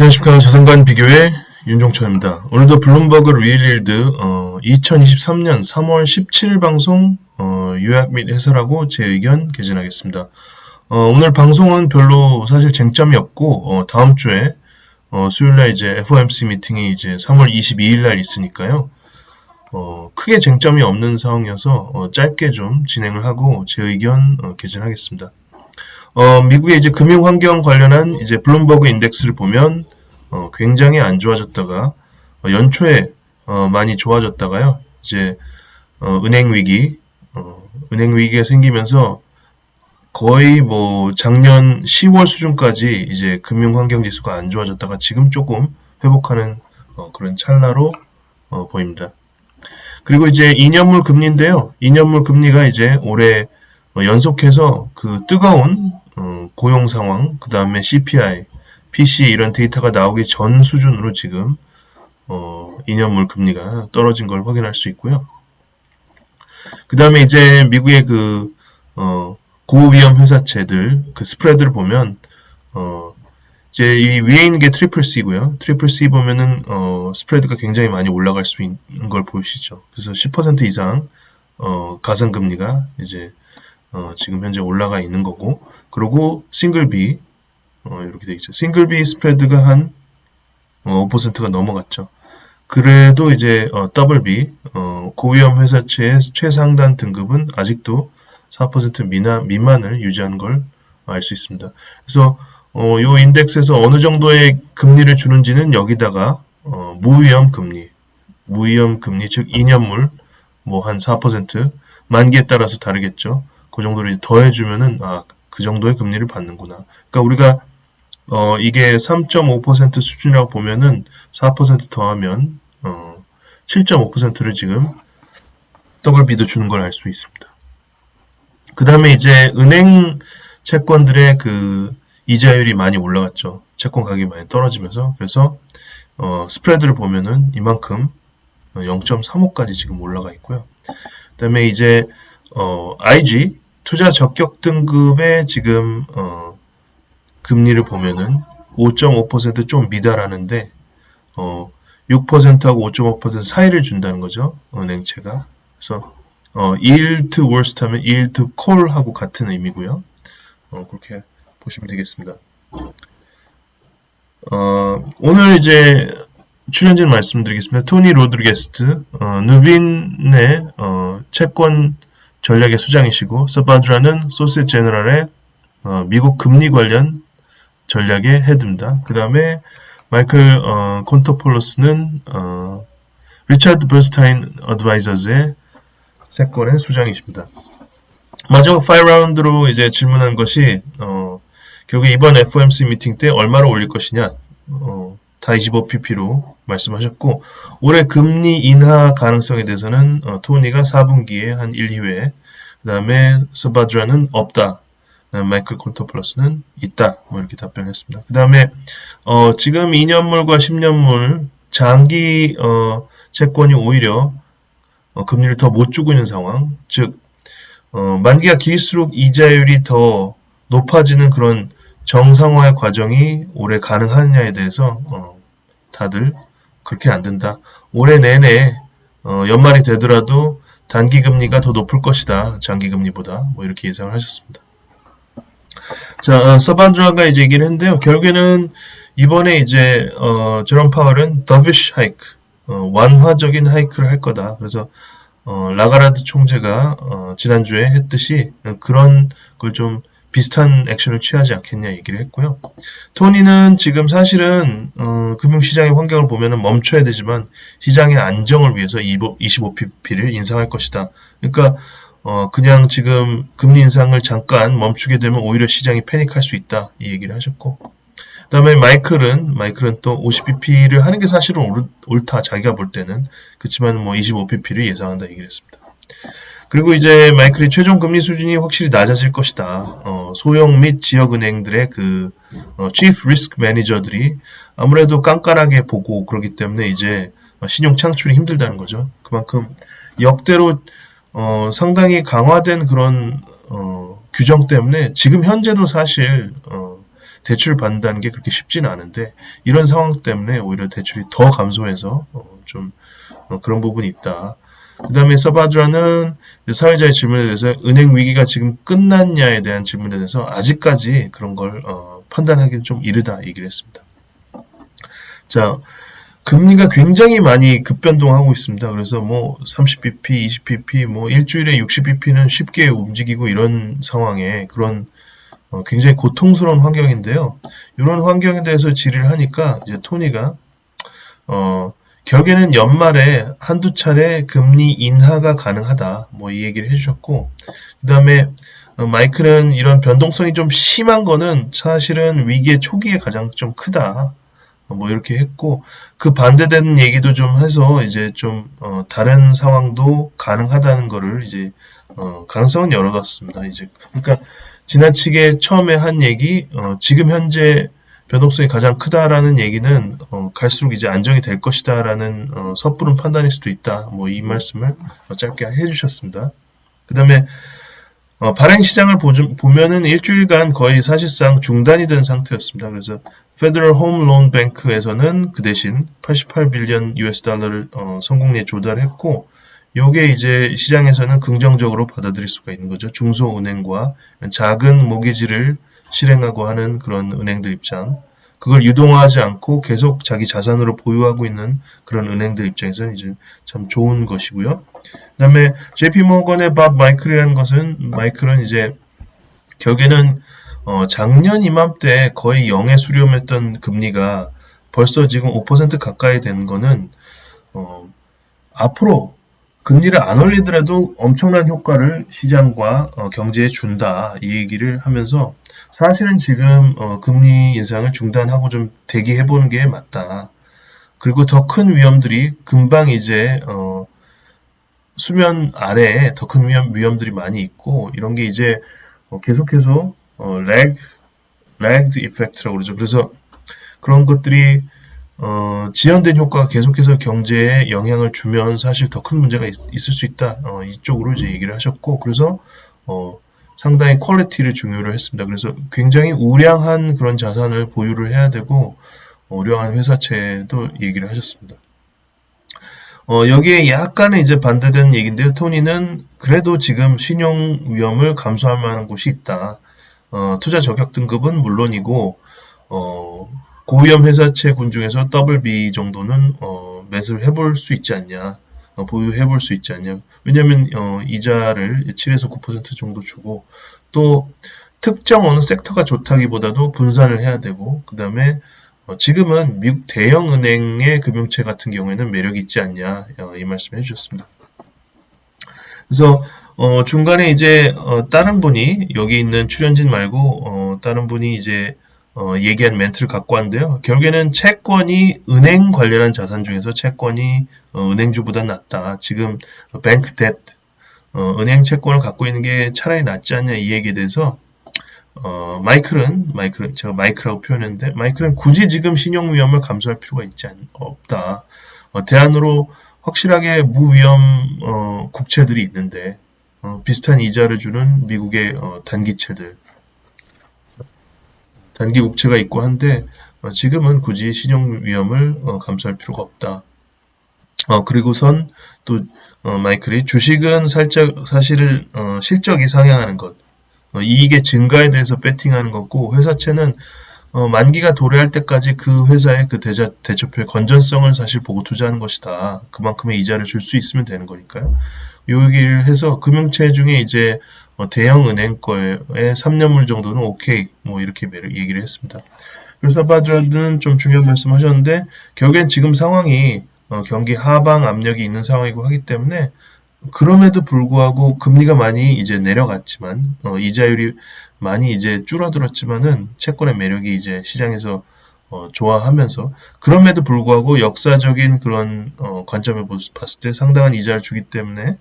안녕하십니까. 자산관 비교의 윤종철입니다. 오늘도 블룸버그 리일드 2023년 3월 17일 방송 요약 및 해설하고 제 의견 개진하겠습니다. 오늘 방송은 별로 사실 쟁점이 없고 다음 주에 수요일날 이제 FOMC 미팅이 이제 3월 22일날 있으니까요. 크게 쟁점이 없는 상황이어서 짧게 좀 진행을 하고 제 의견 개진하겠습니다. 미국의 이제 금융 환경 관련한 이제 블룸버그 인덱스를 보면 굉장히 안 좋아졌다가 연초에 많이 좋아졌다가요. 이제 은행 위기가 생기면서 거의 뭐 작년 10월 수준까지 이제 금융 환경 지수가 안 좋아졌다가 지금 조금 회복하는 그런 찰나로 보입니다. 그리고 이제 2년물 금리인데요. 2년물 금리가 이제 올해 연속해서 그 뜨거운 고용 상황, 그 다음에 CPI, PCE 이런 데이터가 나오기 전 수준으로 지금 2년물 금리가 떨어진 걸 확인할 수 있고요. 그 다음에 이제 미국의 그 고위험 회사채들 그 스프레드를 보면 이제 이 위에 있는 게 트리플 C고요. 트리플 C 보면은 스프레드가 굉장히 많이 올라갈 수 있는 걸 보시죠. 그래서 10% 이상 가상금리가 이제 지금 현재 올라가 있는 거고, 그리고 싱글 B 이렇게 돼 있죠. 싱글 B 스프레드가 한 5%가 넘어갔죠. 그래도 이제 더블 B 고위험 회사채의 최상단 등급은 아직도 4% 미만을 유지하는 걸 알 수 있습니다. 그래서 요 인덱스에서 어느 정도의 금리를 주는지는 여기다가 무위험 금리 즉 2년물 뭐 한 4% 만기에 따라서 다르겠죠. 그 정도를 더해주면은 그 정도의 금리를 받는구나. 그러니까 우리가 이게 3.5% 수준이라고 보면은 4% 더하면 7.5%를 지금 더블 B도 주는 걸 알 수 있습니다. 그 다음에 이제 은행 채권들의 그 이자율이 많이 올라갔죠. 채권 가격이 많이 떨어지면서. 그래서 스프레드를 보면은 이만큼 0.35까지 지금 올라가 있고요. 그 다음에 이제 IG 투자 적격 등급의 지금 금리를 보면은 5.5% 미달하는데 6%하고 5.5% 사이를 준다는 거죠. 은행채가. 그래서 yield to worst 하면 yield to call하고 같은 의미고요. 그렇게 보시면 되겠습니다. 오늘 이제 출연진 말씀드리겠습니다. 토니 로드리게스, 누빈의 채권 전략의 수장이시고, 서바드라는 소시에테 제너럴의 미국 금리 관련 전략의 헤드입니다. 그 다음에 마이클 콘토폴로스는 리차드 버스타인 어드바이저즈의 채권의 수장이십니다. 마지막 5라운드로 이제 질문한 것이 결국 이번 FOMC 미팅 때 얼마로 올릴 것이냐, 다 25pp로 말씀하셨고, 올해 금리 인하 가능성에 대해서는 토니가 4분기에 한 1, 2회, 그 다음에 서바드라는 없다, 마이클 콘토플러스는 있다, 뭐 이렇게 답변했습니다. 그 다음에 지금 2년물과 10년물 장기 채권이 오히려 금리를 더 못 주고 있는 상황, 즉 만기가 길수록 이자율이 더 높아지는 그런 정상화의 과정이 올해 가능하느냐에 대해서 다들 그렇게 안 된다. 올해 내내 연말이 되더라도 단기 금리가 더 높을 것이다. 장기 금리보다 뭐 이렇게 예상을 하셨습니다. 자, 서반드라가 이제 얘기를 했는데요. 결국에는 이번에 이제 제롬 파월은 더비쉬 하이크, 완화적인 하이크를 할 거다. 그래서 라가라드 총재가 지난주에 했듯이 그런 걸 좀 비슷한 액션을 취하지 않겠냐 얘기를 했고요. 토니는 지금 사실은 금융시장의 환경을 보면 멈춰야 되지만 시장의 안정을 위해서 25pp를 인상할 것이다. 그러니까 그냥 지금 금리 인상을 잠깐 멈추게 되면 오히려 시장이 패닉할 수 있다 이 얘기를 하셨고, 그 다음에 마이클은 또 50pp를 하는 게 사실은 옳다 자기가 볼 때는. 그렇지만 뭐 25pp를 예상한다 얘기를 했습니다. 그리고 이제 마이클이 최종 금리 수준이 확실히 낮아질 것이다. 소형 및 지역은행들의 그 chief risk manager들이 아무래도 깐깐하게 보고 그러기 때문에 이제 신용 창출이 힘들다는 거죠. 그만큼 역대로 상당히 강화된 그런 규정 때문에 지금 현재도 사실 대출 받는다는 게 그렇게 쉽지는 않은데 이런 상황 때문에 오히려 대출이 더 감소해서 그런 부분이 있다. 그 다음에 서바드라는 사회자의 질문에 대해서 은행 위기가 지금 끝났냐에 대한 질문에 대해서 아직까지 그런 걸 판단하기는 좀 이르다 얘기를 했습니다. 자, 금리가 굉장히 많이 급변동하고 있습니다. 그래서 뭐 30bp, 20bp, 뭐 일주일에 60bp는 쉽게 움직이고 이런 상황에 그런 굉장히 고통스러운 환경인데요. 이런 환경에 대해서 질의를 하니까 이제 토니가 결국에는 연말에 한두 차례 금리 인하가 가능하다. 뭐 이 얘기를 해주셨고, 그 다음에 마이클은 이런 변동성이 좀 심한 거는 사실은 위기의 초기에 가장 좀 크다. 뭐 이렇게 했고, 그 반대되는 얘기도 좀 해서 이제 좀 다른 상황도 가능하다는 거를 이제 가능성은 열어놨습니다. 이제 그러니까 지나치게 처음에 한 얘기, 지금 현재 변동성이 가장 크다라는 얘기는 갈수록 이제 안정이 될 것이다라는 섣부른 판단일 수도 있다. 뭐 이 말씀을 짧게 해주셨습니다. 그 다음에 발행 시장을 보면은 일주일간 거의 사실상 중단이 된 상태였습니다. 그래서 Federal Home Loan Bank에서는 그 대신 88빌리언 US 달러를 성공리에 조달했고, 요게 이제 시장에서는 긍정적으로 받아들일 수가 있는 거죠. 중소은행과 작은 모기지를 실행하고 하는 그런 은행들 입장. 그걸 유동화하지 않고 계속 자기 자산으로 보유하고 있는 그런 은행들 입장에서는 이제 참 좋은 것이고요. 그 다음에 JP 모건의 밥 마이클이라는 것은, 마이클은 이제 결국에는 작년 이맘때 거의 0에 수렴했던 금리가 벌써 지금 5% 가까이 되는 거는 앞으로 금리를 안 올리더라도 엄청난 효과를 시장과 경제에 준다. 이 얘기를 하면서 사실은 지금 금리 인상을 중단하고 좀 대기해보는 게 맞다. 그리고 더 큰 위험들이 금방 이제 수면 아래에 더 큰 위험들이 많이 있고, 이런 게 이제 계속해서 lagged effect라고 그러죠. 그래서 그런 것들이 지연된 효과가 계속해서 경제에 영향을 주면 사실 더 큰 문제가 있을 수 있다. 이쪽으로 이제 얘기를 하셨고, 그래서 상당히 퀄리티를 중요로 했습니다. 그래서 굉장히 우량한 그런 자산을 보유를 해야 되고, 우량한 회사채도 얘기를 하셨습니다. 여기에 약간의 이제 반대되는 얘기인데요. 토니는 그래도 지금 신용 위험을 감수할 만한 곳이 있다. 투자 저격 등급은 물론이고, 고위험 회사채군 중에서 BB 정도는 매수를 해볼 수 있지 않냐, 보유해볼 수 있지 않냐. 왜냐하면 이자를 7에서 9% 정도 주고, 또 특정 어느 섹터가 좋다기보다도 분산을 해야 되고, 그 다음에 지금은 미국 대형 은행의 금융채 같은 경우에는 매력이 있지 않냐, 이 말씀을 해주셨습니다. 그래서 중간에 이제 다른 분이, 여기 있는 출연진 말고 다른 분이 이제 얘기한 멘트를 갖고 왔는데요. 결국에는 채권이 은행 관련한 자산 중에서 채권이 은행주보다 낫다. 지금 bank debt, 은행 채권을 갖고 있는 게 차라리 낫지 않냐, 이 얘기에 대해서 마이클은 제가 마이크라고 표현했는데, 마이클은 굳이 지금 신용 위험을 감수할 필요가 없다. 대안으로 확실하게 무위험 국채들이 있는데, 비슷한 이자를 주는 미국의 단기채들, 단기 국채가 있고 한데, 지금은 굳이 신용 위험을 감수할 필요가 없다. 그리고선 또 마이클이 주식은 사실 실적이 상향하는 것, 이익의 증가에 대해서 배팅하는 거고, 회사채는 만기가 도래할 때까지 그 회사의 그 대처표의 건전성을 사실 보고 투자하는 것이다. 그만큼의 이자를 줄 수 있으면 되는 거니까요. 요 얘기를 해서 금융채 중에 이제 대형 은행 거에 3년물 정도는 오케이, 뭐 이렇게 얘기를 했습니다. 그래서 바드라는 좀 중요한 말씀 하셨는데, 결국엔 지금 상황이 경기 하방 압력이 있는 상황이고 하기 때문에, 그럼에도 불구하고 금리가 많이 이제 내려갔지만, 이자율이 많이 이제 줄어들었지만은 채권의 매력이 이제 시장에서 좋아하면서, 그럼에도 불구하고 역사적인 그런 관점에 봤을 때 상당한 이자를 주기 때문에,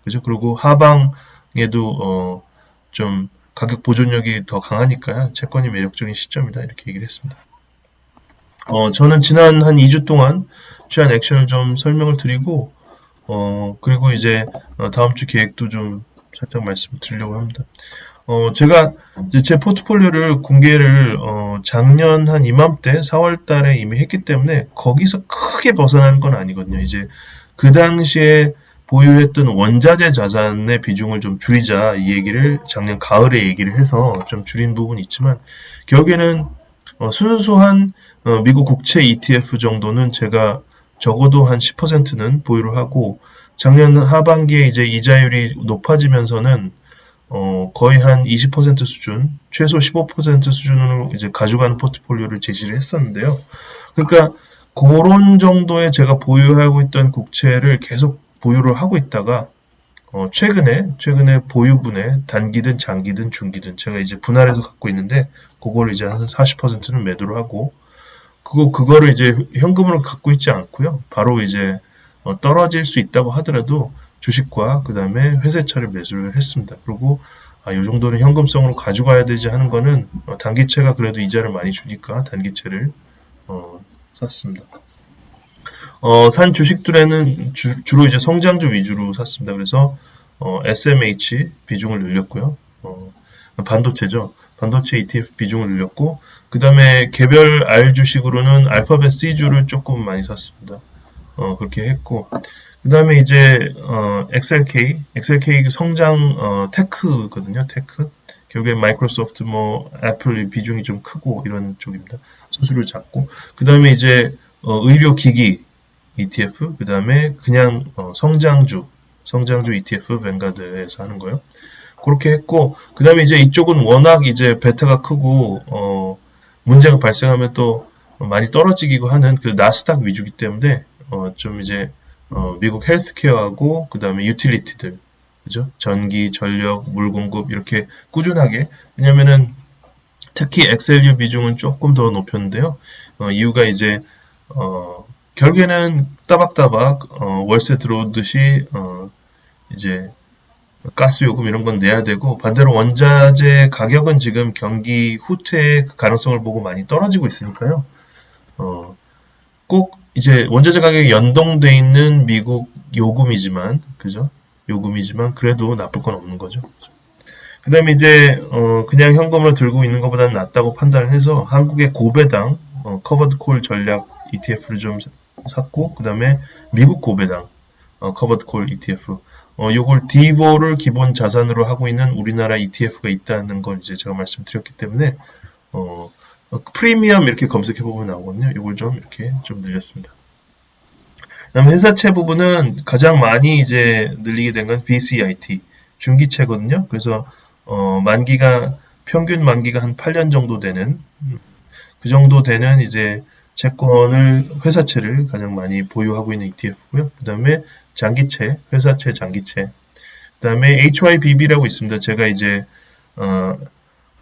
그죠? 그리고 하방에도 좀 가격 보존력이 더 강하니까요. 채권이 매력적인 시점이다, 이렇게 얘기를 했습니다. 저는 지난 한 2주 동안 취한 액션을 좀 설명을 드리고, 그리고 이제 다음 주 계획도 좀 살짝 말씀드리려고 합니다. 제가 이제 제 포트폴리오를 공개를 작년 한 이맘때 4월 달에 이미 했기 때문에 거기서 크게 벗어나는 건 아니거든요. 이제 그 당시에 보유했던 원자재 자산의 비중을 좀 줄이자 이 얘기를 작년 가을에 얘기를 해서 좀 줄인 부분이 있지만 결국에는 순수한 미국 국채 ETF 정도는 제가 적어도 한 10%는 보유를 하고 작년 하반기에 이제 이자율이 높아지면서는 거의 한 20% 수준, 최소 15% 수준으로 이제 가져가는 포트폴리오를 제시를 했었는데요. 그러니까 그런 정도의 제가 보유하고 있던 국채를 계속 보유를 하고 있다가 최근에 보유분에 단기든 장기든 중기든 제가 이제 분할해서 갖고 있는데 그걸 이제 한 40%는 매도를 하고 그거를 이제 현금으로 갖고 있지 않고요. 바로 이제 떨어질 수 있다고 하더라도 주식과 그 다음에 회사차를 매수를 했습니다. 그리고 이 정도는 현금성으로 가져가야 되지 하는 거는 단기채가 그래도 이자를 많이 주니까 단기채를 샀습니다. 산 주식들에는 주로 이제 성장주 위주로 샀습니다. 그래서 SMH 비중을 늘렸고요. 반도체죠. 반도체 ETF 비중을 늘렸고 그 다음에 개별 R 주식으로는 알파벳 C주를 조금 많이 샀습니다. 그렇게 했고 그 다음에 이제 XLK 성장 테크거든요. 테크. 결국에 마이크로소프트 애플 비중이 좀 크고 이런 쪽입니다. 수수료 작고 그 다음에 이제 의료기기 ETF 그 다음에 그냥 성장주 ETF 뱅가드에서 하는 거요. 그렇게 했고 그 다음에 이제 이쪽은 워낙 이제 베타가 크고 문제가 발생하면 또 많이 떨어지기고 하는 그 나스닥 위주기 때문에 좀 이제 미국 헬스케어하고 그 다음에 유틸리티들 그죠? 전기, 전력, 물 공급 이렇게 꾸준하게 왜냐면은 특히 XLU 비중은 조금 더 높였는데요. 이유가 이제 결국에는 따박따박 월세 들어오듯이 이제 가스 요금 이런 건 내야 되고 반대로 원자재 가격은 지금 경기 후퇴의 가능성을 보고 많이 떨어지고 있으니까요. 꼭 이제 원자재 가격이 연동돼 있는 미국 요금이지만 그죠? 요금이지만 그래도 나쁠 건 없는 거죠. 그 다음에 이제 그냥 현금을 들고 있는 것보다는 낫다고 판단을 해서 한국의 고배당 커버드 콜 전략 ETF를 좀 샀고 그 다음에 미국 고배당 커버드 콜 ETF 요걸 디보를 기본 자산으로 하고 있는 우리나라 ETF가 있다는 걸 이제 제가 말씀드렸기 때문에 프리미엄 이렇게 검색해 보면 나오거든요. 요걸 좀 이렇게 좀 늘렸습니다. 그다음에 회사채 부분은 가장 많이 이제 늘리게 된 건 BCIT 중기채거든요. 그래서 평균 만기가 한 8년 정도 되는 그 정도 되는 이제 채권을 회사채를 가장 많이 보유하고 있는 ETF고요. 그 다음에 장기채, 회사채 장기채. 그 다음에 HYBB라고 있습니다. 제가 이제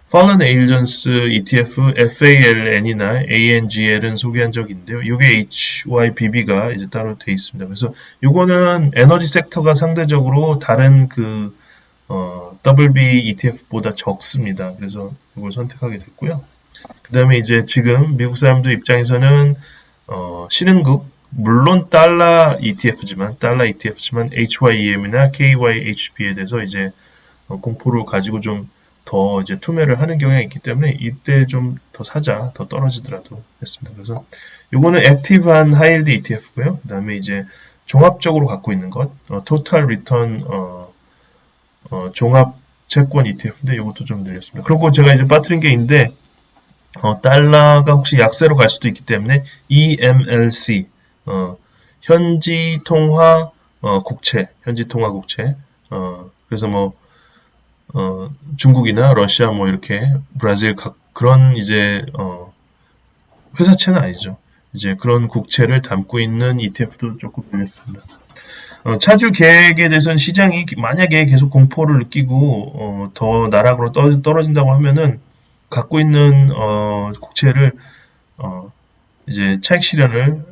Fallen Angels ETF FALN이나 ANGL은 소개한 적이 있는데요. 이게 HYBB가 이제 따로 돼 있습니다. 그래서 이거는 에너지 섹터가 상대적으로 다른 그 WB ETF보다 적습니다. 그래서 이걸 선택하게 됐고요. 그 다음에 이제 지금 미국 사람들 입장에서는 신흥국 물론 달러 ETF지만 HYEM이나 KYHB에 대해서 이제 공포를 가지고 좀 더 이제 투매를 하는 경향이 있기 때문에 이때 좀 더 사자, 더 떨어지더라도 했습니다. 그래서 요거는 액티브한 하이힐드 ETF고요. 그 다음에 이제 종합적으로 갖고 있는 것, 토탈 리턴 종합 채권 ETF인데 이것도 좀 늘렸습니다. 그리고 제가 이제 빠뜨린 게 있는데 달러가 혹시 약세로 갈 수도 있기 때문에 EMLC 현지 통화 국채 그래서 뭐 중국이나 러시아 뭐 이렇게 브라질 그런 이제 회사채는 아니죠. 이제 그런 국채를 담고 있는 ETF도 조금 늘렸습니다. 차주 계획에 대해서는 시장이 만약에 계속 공포를 느끼고 더 나락으로 떨어진다고 하면은 갖고 있는 국채를 이제 차익 실현을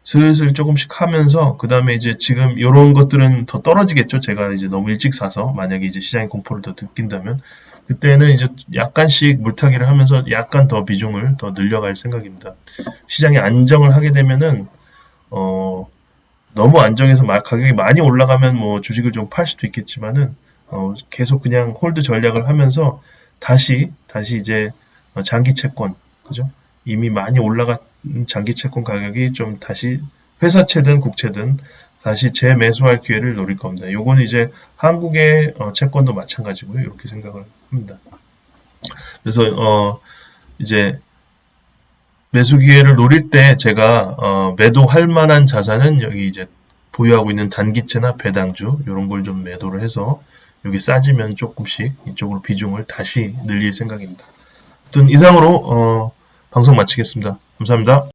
슬슬 조금씩 하면서 그 다음에 이제 지금 이런 것들은 더 떨어지겠죠. 제가 이제 너무 일찍 사서 만약에 이제 시장의 공포를 더 느낀다면 그때는 이제 약간씩 물타기를 하면서 약간 더 비중을 더 늘려갈 생각입니다. 시장이 안정을 하게 되면은 너무 안정해서 가격이 많이 올라가면 뭐 주식을 좀 팔 수도 있겠지만은 계속 그냥 홀드 전략을 하면서 다시 이제 장기 채권, 그죠? 이미 많이 올라간 장기 채권 가격이 좀 다시 회사채든 국채든 다시 재매수할 기회를 노릴 겁니다. 요건 이제 한국의 채권도 마찬가지고요. 이렇게 생각을 합니다. 그래서 이제 매수 기회를 노릴 때 제가 매도할 만한 자산은 여기 이제 보유하고 있는 단기채나 배당주 이런 걸 좀 매도를 해서 여기 싸지면 조금씩 이쪽으로 비중을 다시 늘릴 생각입니다. 아무튼 이상으로 방송 마치겠습니다. 감사합니다.